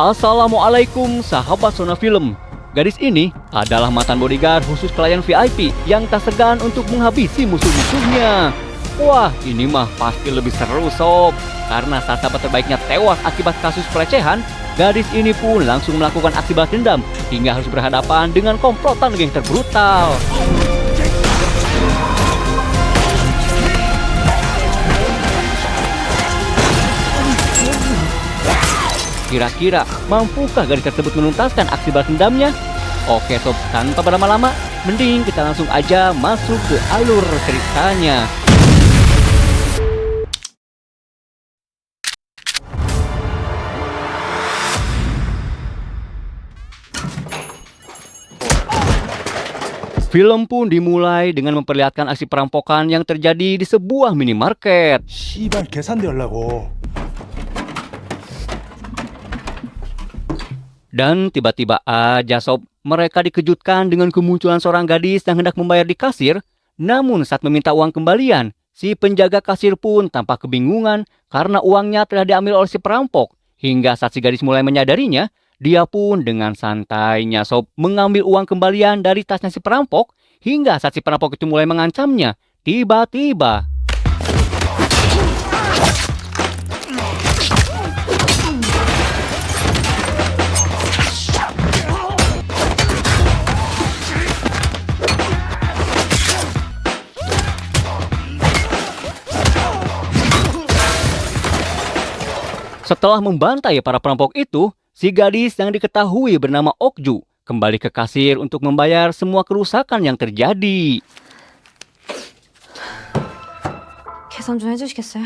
Assalamualaikum sahabat Sona Film. Gadis ini adalah mantan bodyguard khusus klien VIP yang tak segan untuk menghabisi musuh-musuhnya. Wah, ini mah pasti lebih seru sob. Karena saat sahabat terbaiknya tewas akibat kasus pelecehan, gadis ini pun langsung melakukan aksi balas dendam hingga harus berhadapan dengan komplotan geng terbrutal. Kira-kira mampukah gadis tersebut menuntaskan aksi balas dendamnya? Oke sob, tanpa berlama-lama, mending kita langsung aja masuk ke alur ceritanya. Film pun dimulai dengan memperlihatkan aksi perampokan yang terjadi di sebuah minimarket. 씨발 계산되려고. Dan tiba-tiba aja sob, mereka dikejutkan dengan kemunculan seorang gadis yang hendak membayar di kasir. Namun saat meminta uang kembalian, si penjaga kasir pun tampak kebingungan karena uangnya telah diambil oleh si perampok. Hingga saat si gadis mulai menyadarinya, dia pun dengan santainya sob mengambil uang kembalian dari tasnya si perampok. Hingga saat si perampok itu mulai mengancamnya, tiba-tiba setelah membantai para perampok itu, si gadis yang diketahui bernama Okju kembali ke kasir untuk membayar semua kerusakan yang terjadi. 계산 좀 해주시겠어요?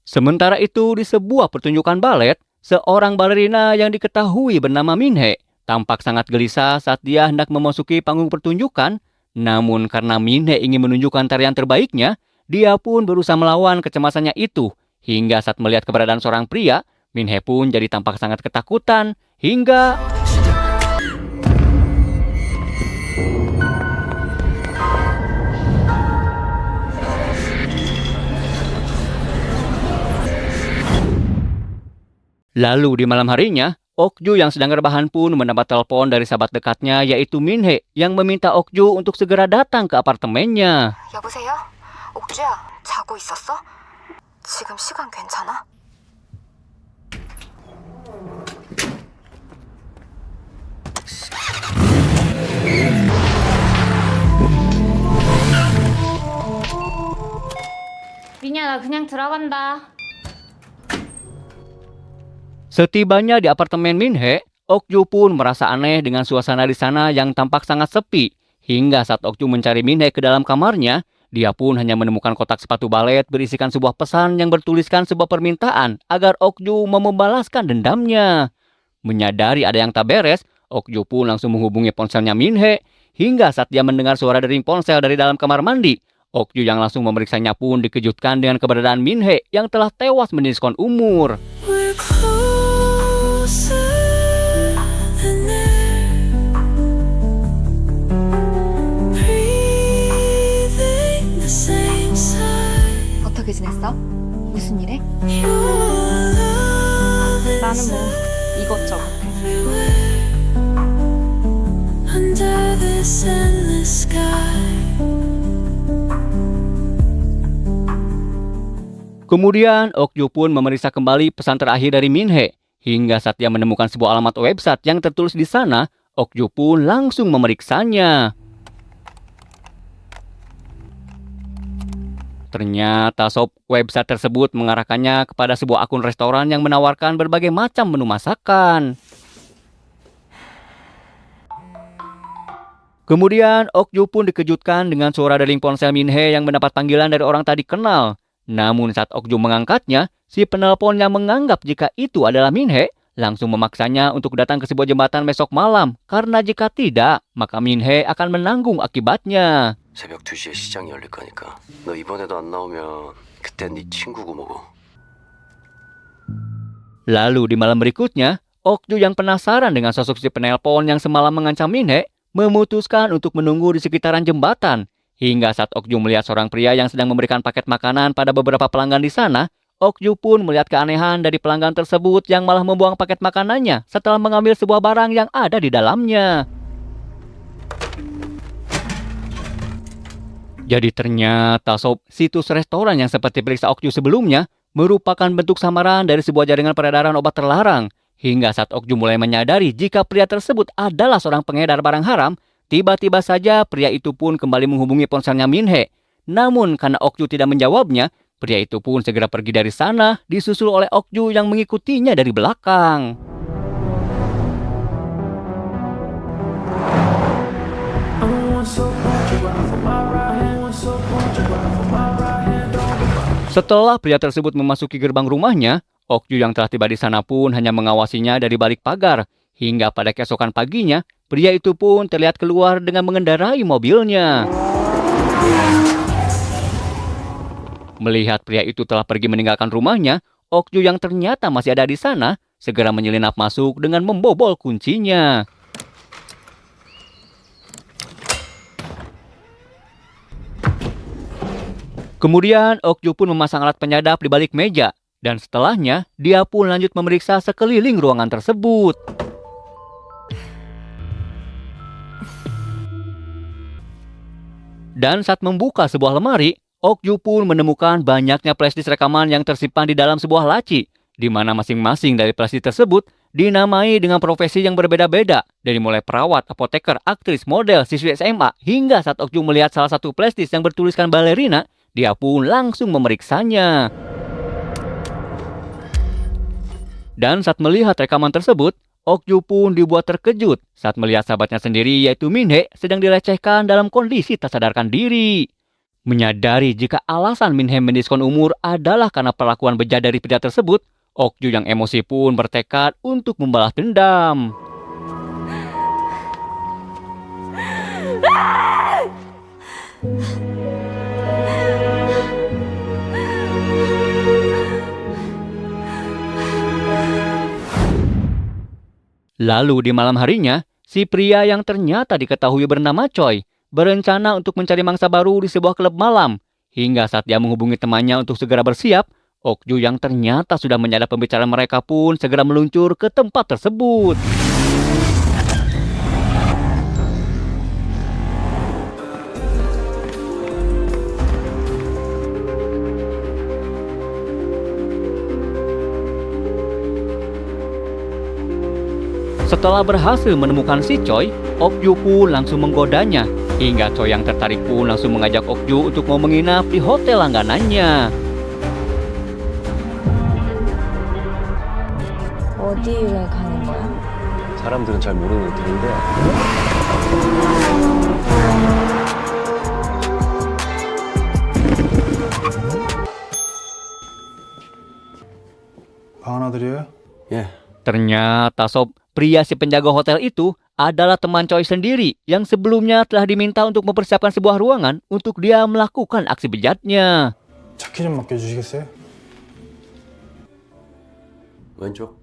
Sementara itu di sebuah pertunjukan balet, seorang balerina yang diketahui bernama Minhe tampak sangat gelisah saat dia hendak memasuki panggung pertunjukan. Namun karena Minhe ingin menunjukkan tarian terbaiknya, dia pun berusaha melawan kecemasannya itu. Hingga saat melihat keberadaan seorang pria, Minhe pun jadi tampak sangat ketakutan hingga lalu di malam harinya, Okju yang sedang rebahan pun mendapat telepon dari sahabat dekatnya yaitu Minhe yang meminta Okju untuk segera datang ke apartemennya. 여보세요? 옥주야, 자고 있었어? 지금 시간 괜찮아? 미니야, 나 그냥 들어간다. Setibanya di apartemen Minhe, Okju pun merasa aneh dengan suasana di sana yang tampak sangat sepi. Hingga saat Okju mencari Minhe ke dalam kamarnya, dia pun hanya menemukan kotak sepatu balet berisikan sebuah pesan yang bertuliskan sebuah permintaan agar Okju mau membalaskan dendamnya. Menyadari ada yang tak beres, Okju pun langsung menghubungi ponselnya Minhe. Hingga saat dia mendengar suara dering ponsel dari dalam kamar mandi, Okju yang langsung memeriksanya pun dikejutkan dengan keberadaan Minhe yang telah tewas meniskon umur. 어떻게 지냈어? 무슨 일해? 나는 뭐 이것저것. Kemudian Okju pun memeriksa kembali pesan terakhir dari Minhe. Hingga saat dia menemukan sebuah alamat website yang tertulis di sana, Okju pun langsung memeriksanya. Ternyata sob, website tersebut mengarahkannya kepada sebuah akun restoran yang menawarkan berbagai macam menu masakan. Kemudian Okju pun dikejutkan dengan suara deling ponsel Minhe yang mendapat panggilan dari orang tadi kenal. Namun saat Okju mengangkatnya, si penelpon yang menganggap jika itu adalah Minhe langsung memaksanya untuk datang ke sebuah jembatan besok malam. Karena jika tidak, maka Minhe akan menanggung akibatnya. 새벽 2시에 시장이 열릴 거니까 너 이번에도 안 나오면 그땐 네 친구고 뭐고. Lalu di malam berikutnya, Okju yang penasaran dengan sosok si penelpon yang semalam mengancam Minhe memutuskan untuk menunggu di sekitaran jembatan. Hingga saat Okju melihat seorang pria yang sedang memberikan paket makanan pada beberapa pelanggan di sana, Okju pun melihat keanehan dari pelanggan tersebut yang malah membuang paket makanannya setelah mengambil sebuah barang yang ada di dalamnya. Jadi ternyata sob, situs restoran yang sempat diperiksa Okju sebelumnya merupakan bentuk samaran dari sebuah jaringan peredaran obat terlarang. Hingga saat Okju mulai menyadari jika pria tersebut adalah seorang pengedar barang haram, tiba-tiba saja pria itu pun kembali menghubungi ponselnya Min-hee. Namun karena Okju tidak menjawabnya, pria itu pun segera pergi dari sana, disusul oleh Okju yang mengikutinya dari belakang. Setelah pria tersebut memasuki gerbang rumahnya, Okju yang telah tiba di sana pun hanya mengawasinya dari balik pagar. Hingga pada keesokan paginya, pria itu pun terlihat keluar dengan mengendarai mobilnya. Melihat pria itu telah pergi meninggalkan rumahnya, Okju yang ternyata masih ada di sana, segera menyelinap masuk dengan membobol kuncinya. Kemudian Okju pun memasang alat penyadap di balik meja, dan setelahnya dia pun lanjut memeriksa sekeliling ruangan tersebut. Dan saat membuka sebuah lemari, Okju pun menemukan banyaknya flashdisk rekaman yang tersimpan di dalam sebuah laci, di mana masing-masing dari flashdisk tersebut dinamai dengan profesi yang berbeda-beda, dari mulai perawat, apoteker, aktris, model, siswi SMA, hingga saat Okju melihat salah satu flashdisk yang bertuliskan balerina, dia pun langsung memeriksanya. Dan saat melihat rekaman tersebut, Okju pun dibuat terkejut saat melihat sahabatnya sendiri yaitu Min-hee sedang dilecehkan dalam kondisi tak sadarkan diri. Menyadari jika alasan Min-hee mendiskon umur adalah karena perlakuan bejat dari pria tersebut, Okju yang emosi pun bertekad untuk membalas dendam. Lalu di malam harinya, si pria yang ternyata diketahui bernama Choi berencana untuk mencari mangsa baru di sebuah klub malam. Hingga saat dia menghubungi temannya untuk segera bersiap, Okju yang ternyata sudah menyadap pembicaraan mereka pun segera meluncur ke tempat tersebut. Setelah berhasil menemukan si Choi, Okju pun langsung menggodanya. Hingga Choi yang tertarik pun langsung mengajak Okju untuk mau menginap di hotel langganannya. 어디에 가는 거야? 사람들은 잘 모르는 호텔인데 방 하나 드려요? 예. Ternyata sob, pria si penjaga hotel itu adalah teman Choi sendiri yang sebelumnya telah diminta untuk mempersiapkan sebuah ruangan untuk dia melakukan aksi bejatnya. 차키 좀 맡겨주시겠어요? 왼쪽.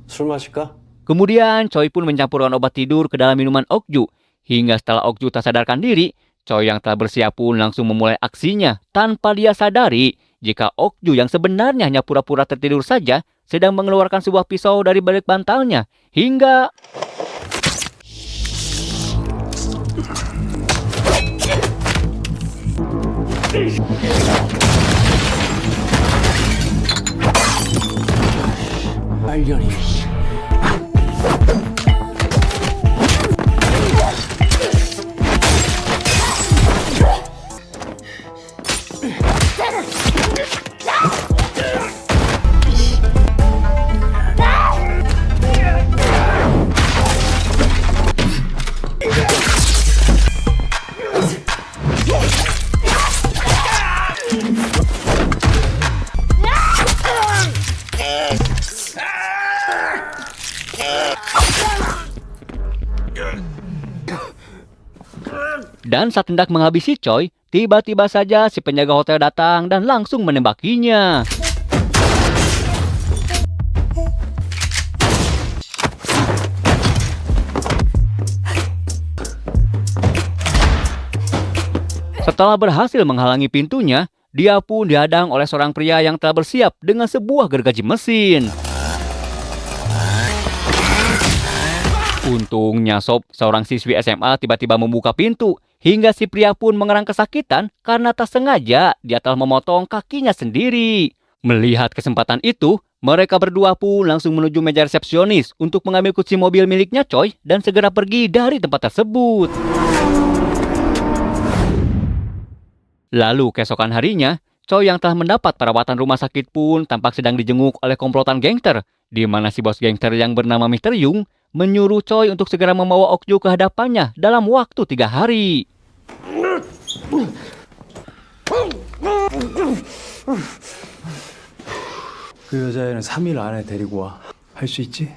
술 마실까? Kemudian Choi pun mencampurkan obat tidur ke dalam minuman Okju. Hingga setelah Okju tak sadarkan diri, Choi yang telah bersiap pun langsung memulai aksinya tanpa dia sadari jika Okju yang sebenarnya hanya pura-pura tertidur saja sedang mengeluarkan sebuah pisau dari balik bantalnya hingga 말년이. dan saat hendak menghabisi Choi, tiba-tiba saja si penjaga hotel datang dan langsung menembakinya. Setelah berhasil menghalangi pintunya, dia pun dihadang oleh seorang pria yang telah bersiap dengan sebuah gergaji mesin. Untungnya Sob, seorang siswi SMA tiba-tiba membuka pintu, hingga si pria pun mengerang kesakitan karena tak sengaja dia telah memotong kakinya sendiri. Melihat kesempatan itu, mereka berdua pun langsung menuju meja resepsionis untuk mengambil kunci mobil miliknya Choi dan segera pergi dari tempat tersebut. Lalu keesokan harinya, Choi yang telah mendapat perawatan rumah sakit pun tampak sedang dijenguk oleh komplotan gangster, di mana si bos gangster yang bernama Mr. Young menyuruh Choi untuk segera membawa Ok-ju ke hadapannya dalam waktu 3 hari. 그 여자애는 3일 안에 데리고 와. 할 수 있지?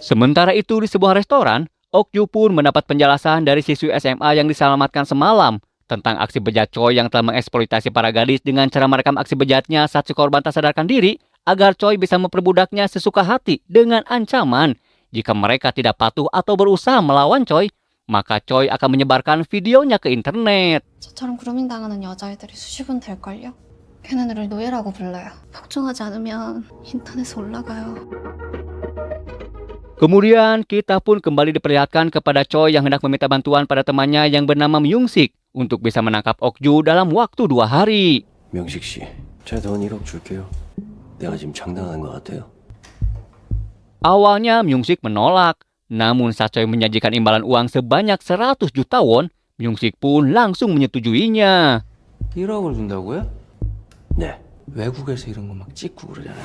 Sementara itu di sebuah restoran, Ok-ju pun mendapat penjelasan dari siswi SMA yang diselamatkan semalam tentang aksi bejat Choi yang telah mengeksploitasi para gadis dengan cara merekam aksi bejatnya saat si korban tak sadarkan diri agar Choi bisa memperbudaknya sesuka hati dengan ancaman jika mereka tidak patuh atau berusaha melawan Choi, maka Choi akan menyebarkan videonya ke internet. 저처럼 그루밍 당하는 여자애들이 수십은 될걸요? 걔네들을 노예라고 불러요. 복종하지 않으면 인터넷에 올라가요. Kemudian kita pun kembali diperlihatkan kepada Choi yang hendak meminta bantuan pada temannya yang bernama Myung-sik untuk bisa menangkap Ok-ju dalam waktu 2 hari. 명식 씨, 제가 돈 1억 줄게요. 내가 지금 장난하는 것 같아요. Awalnya Myung-sik menolak, namun saat Choi menjanjikan imbalan uang sebanyak 100 juta won, Myung-sik pun langsung menyetujuinya. 1억을 준다고요? 네. 외국에서 이런 거 막 찍고 그러잖아요.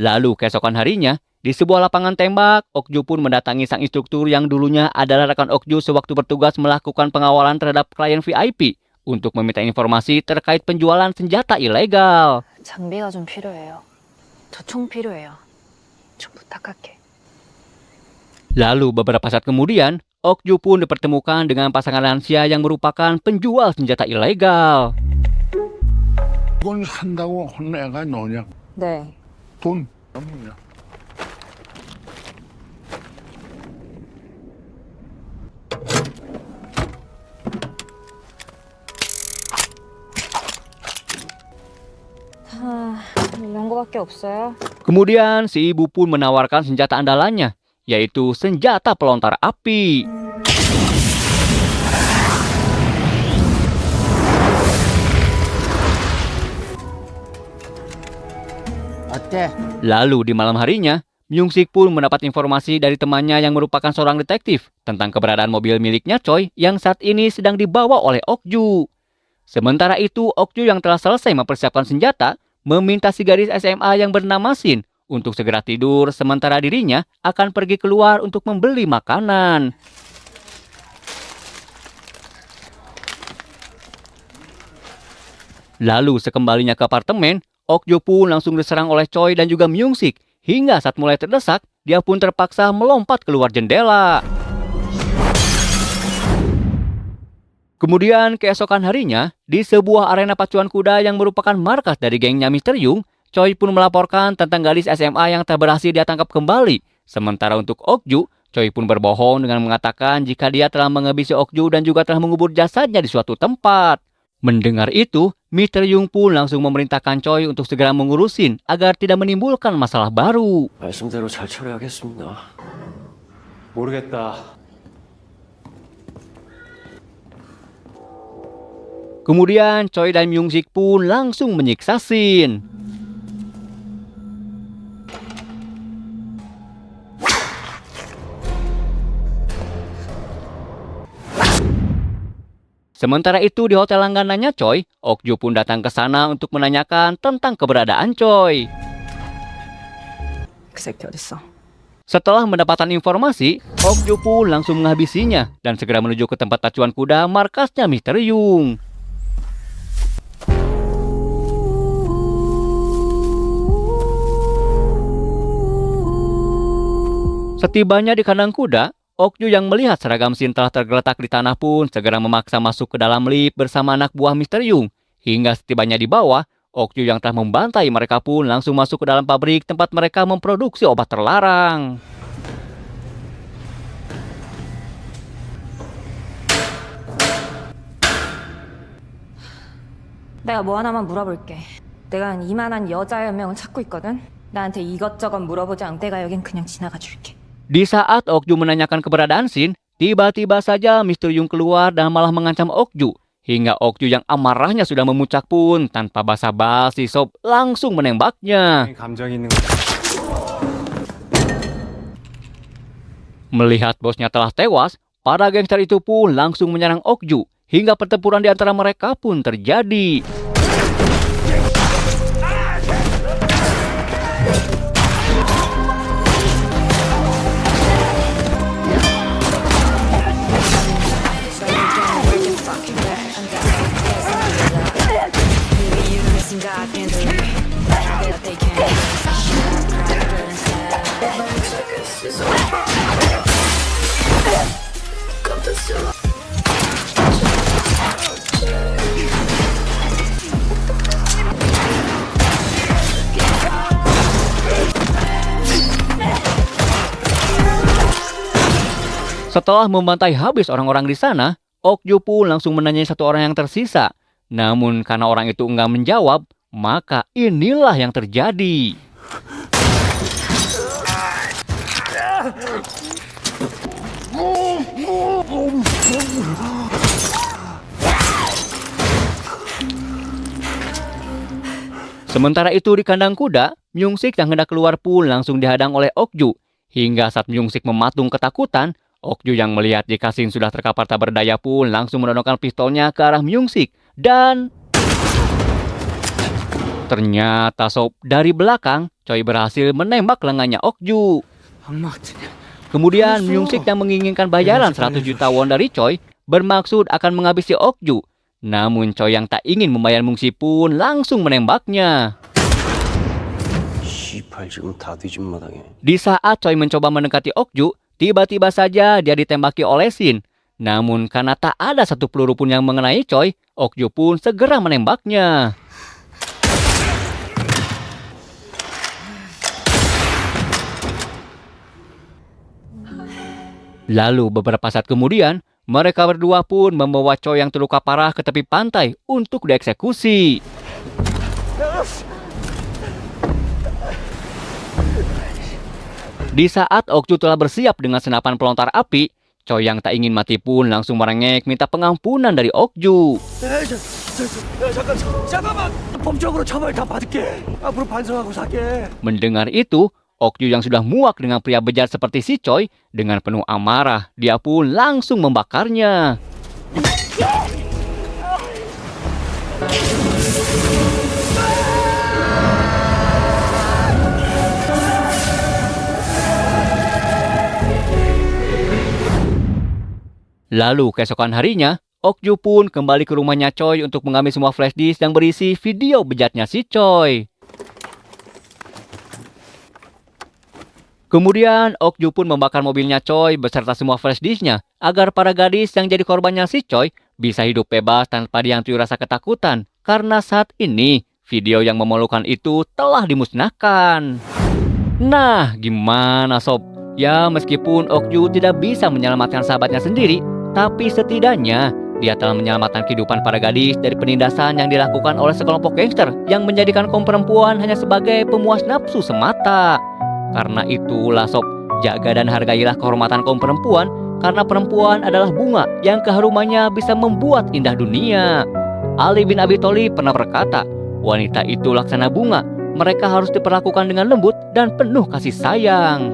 Lalu keesokan harinya, di sebuah lapangan tembak, Ok-ju pun mendatangi sang instruktur yang dulunya adalah rekan Ok-ju sewaktu bertugas melakukan pengawalan terhadap klien VIP untuk meminta informasi terkait penjualan senjata ilegal. 장비가 좀 필요해요. 저 총 필요해요. 좀 부탁할게. Lalu beberapa saat kemudian, Ok-ju pun dipertemukan dengan pasangan lansia yang merupakan penjual senjata ilegal. 이건 산다고 내가 너냐? 네. 돈 뭐냐? 이런 거밖에 없어요? Kemudian si ibu pun menawarkan senjata andalannya, yaitu senjata pelontar api. Lalu di malam harinya, Myung-sik pun mendapat informasi dari temannya yang merupakan seorang detektif tentang keberadaan mobil miliknya Choi yang saat ini sedang dibawa oleh Ok-ju. Sementara itu, Ok-ju yang telah selesai mempersiapkan senjata meminta si gadis SMA yang bernama Shin untuk segera tidur sementara dirinya akan pergi keluar untuk membeli makanan. Lalu sekembalinya ke apartemen, Ok-ju pun langsung diserang oleh Choi dan juga Myung-sik. Hingga saat mulai terdesak, dia pun terpaksa melompat keluar jendela. Kemudian keesokan harinya, di sebuah arena pacuan kuda yang merupakan markas dari gengnya Mr. Young, Choi pun melaporkan tentang gadis SMA yang tak berhasil dia tangkap kembali. Sementara untuk Ok-ju, Choi pun berbohong dengan mengatakan jika dia telah menghabisi Ok-ju dan juga telah mengubur jasadnya di suatu tempat. Mendengar itu, Mr. Young pun langsung memerintahkan Choi untuk segera mengurusin agar tidak menimbulkan masalah baru. 말씀대로 잘 처리하겠습니다. 모르겠다. Kemudian Choi dan Myung-sik pun langsung menyiksa Shin. Sementara itu di hotel langganannya Choi, Ok-ju pun datang ke sana untuk menanyakan tentang keberadaan Choi. 그 새끼 어딨어? Setelah mendapatkan informasi, Ok-ju pun langsung menghabisinya dan segera menuju ke tempat pacuan kuda markasnya Mr. Young. Setibanya di kandang kuda, Ok-ju yang melihat seragam Shin telah tergeletak di tanah pun segera memaksa masuk ke dalam lift bersama anak buah Mr. Young. Hingga setibanya di bawah, Ok-ju yang telah membantai mereka pun langsung masuk ke dalam pabrik tempat mereka memproduksi obat terlarang. 내가 뭐 하나만 물어볼게. 내가 이만한 여자의 운명을 찾고 있거든. 나한테 이것저것 물어보지 않고 내가 여긴 그냥 지나가 줄게. Di saat Okju menanyakan keberadaan Shin, tiba-tiba saja Mr. Yung keluar dan malah mengancam Okju. Hingga Okju yang amarahnya sudah memuncak pun tanpa basa-basi Sob langsung menembaknya. 감정이 있는 거. Melihat bosnya telah tewas, para gangster itu pun langsung menyerang Okju. Hingga pertempuran di antara mereka pun terjadi. Setelah membantai habis orang-orang di sana, Okju pun langsung menanyai satu orang yang tersisa. Namun karena orang itu enggak menjawab, maka inilah yang terjadi. Sementara itu di kandang kuda, Myung-sik yang hendak keluar pun langsung dihadang oleh Okju. Hingga saat Myung-sik mematung ketakutan, Okju yang melihat jika Shin sudah terkapar tak berdaya pun langsung menodongkan pistolnya ke arah Myung-sik. Dan ternyata Sob, dari belakang, Choi berhasil menembak lengannya Okju. Kemudian Myung-sik yang menginginkan bayaran 100 juta won dari Choi bermaksud akan menghabisi Okju. Namun Choi yang tak ingin membayar Myung-sik pun langsung menembaknya. 씨발 지금 다 뒤진 마당에. Di saat Choi mencoba mendekati Okju, tiba-tiba saja dia ditembaki oleh Shin. Namun karena tak ada satu peluru pun yang mengenai Choi, Okju pun segera menembaknya. Lalu beberapa saat kemudian, mereka berdua pun membawa Choi yang terluka parah ke tepi pantai untuk dieksekusi. Di saat Okju telah bersiap dengan senapan pelontar api, Choi yang tak ingin mati pun langsung merengek minta pengampunan dari Okju. Mendengar itu, Okju yang sudah muak dengan pria bejat seperti si Choi, dengan penuh amarah, dia pun langsung membakarnya. Lalu keesokan harinya, Okju pun kembali ke rumahnya Choi untuk mengambil semua flash disk yang berisi video bejatnya si Choi. Kemudian Okju pun membakar mobilnya Choi beserta semua flash disknya agar para gadis yang jadi korbannya si Choi bisa hidup bebas tanpa dihantui rasa ketakutan. Karena saat ini video yang memalukan itu telah dimusnahkan. Nah, gimana sob? Ya, meskipun Okju tidak bisa menyelamatkan sahabatnya sendiri, tapi setidaknya dia telah menyelamatkan kehidupan para gadis dari penindasan yang dilakukan oleh sekelompok gangster yang menjadikan kaum perempuan hanya sebagai pemuas nafsu semata. Karena itulah sob, jaga dan hargailah kehormatan kaum perempuan, karena perempuan adalah bunga yang keharumannya bisa membuat indah dunia. Ali bin Abi Thalib pernah berkata, wanita itu laksana bunga, mereka harus diperlakukan dengan lembut dan penuh kasih sayang.